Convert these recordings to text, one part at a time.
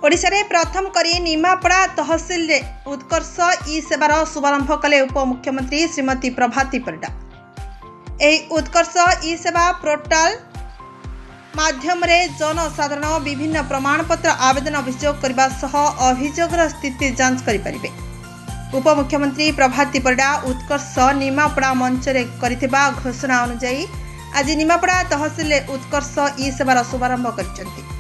ओडिशा रे प्रथम करी निमापड़ा तहसिल रे उत्कर्ष ई सेवार शुभारंभ कले उपमुख्यमंत्री श्रीमती प्रभाती परिडा। एही उत्कर्ष ई सेवा पोर्टाल माध्यम रे जनसाधारण विभिन्न प्रमाणपत्र आवेदन अभियोग करबा सह अभियोगर स्थिति जांच करि परिबे। उपमुख्यमंत्री प्रभाती परिडा उत्कर्ष निमापड़ा मंच रे करिथिबा घोषणा अनुसार आज निमापड़ा तहसिल रे उत्कर्ष ई सेवार शुभारंभ करिसेंती।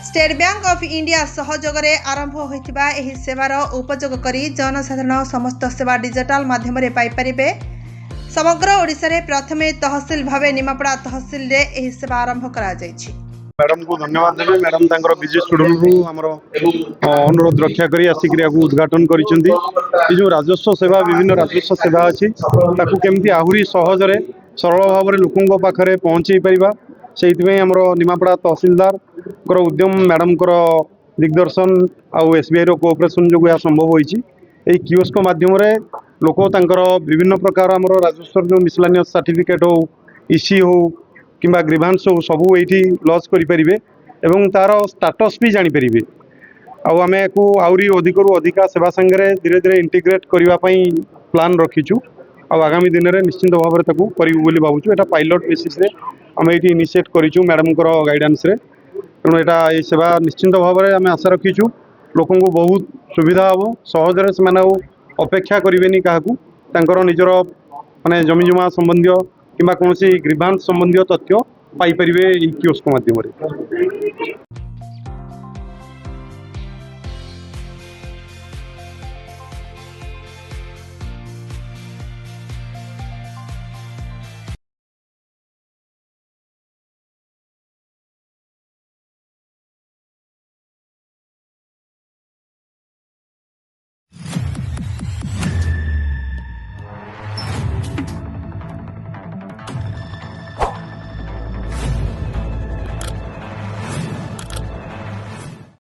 स्टेट बैंक ऑफ इंडिया सहयोग रे आरंभ होइथिबा एही सेवार उपयोग करी जनसाधारण समस्त सेवा डिजिटल माध्यम रे पाई परिबे। समग्र ओडिशा रे प्रथमे तहसिल भावे निमापड़ा तहसिल रे एही सेवा आरंभ करा जायछि। मैडम को धन्यवाद देबे। मैडम तांकर विजय शेड्यूल हमरो अनुरोध रक्षा करी आसिक उद्घाटन करिसेंती। ई जो राजस्व सेवा विभिन्न राजस्व सेवा अछि ताकू केमती आहुरी सहज रे सरल भाव रे लोकंक पाखरे पहुंचै परिबा सेइतमे हमरो निमापड़ा तहसीलदार उद्यम मैडम दिग्दर्शन आउ एसबीआई रो कोऑपरेशन जो यह संभव होइछि। एही कियोस्क माध्यम रे लोक तांकर विभिन्न प्रकार हमरो राजस्व जो मिसलानियस सर्टिफिकेट हो इसी हो किंबा ग्रीवांस हो सबू एठी लॉन्च करि परिबे एवं तार स्टेटस भी जानि परिबे। आउ आमे को आउरी अधिकरु अधिका सेवा संगे धीरे धीरे इंटीग्रेट करबा पई प्लान रखिछु। आउ आगामी दिन रे निश्चित भाव रे ताकू करिबु बोली भाबुछु। एटा पायलट बेसिस रे आमे एठी इनिशिएट करिछु मैडम को गाइडेंस रे। तेणु यहाँ ये सेवा निश्चिंत भाव में आम आशा रखीचु लोक को बहुत सुविधा हम सहजरे से अपेक्षा करेनि क्या निजर माने जमी जमा संबंधी कि कौन ग्रीवांस संबंधी तथ्य पाई परिबे कियोस्क माध्यम रे।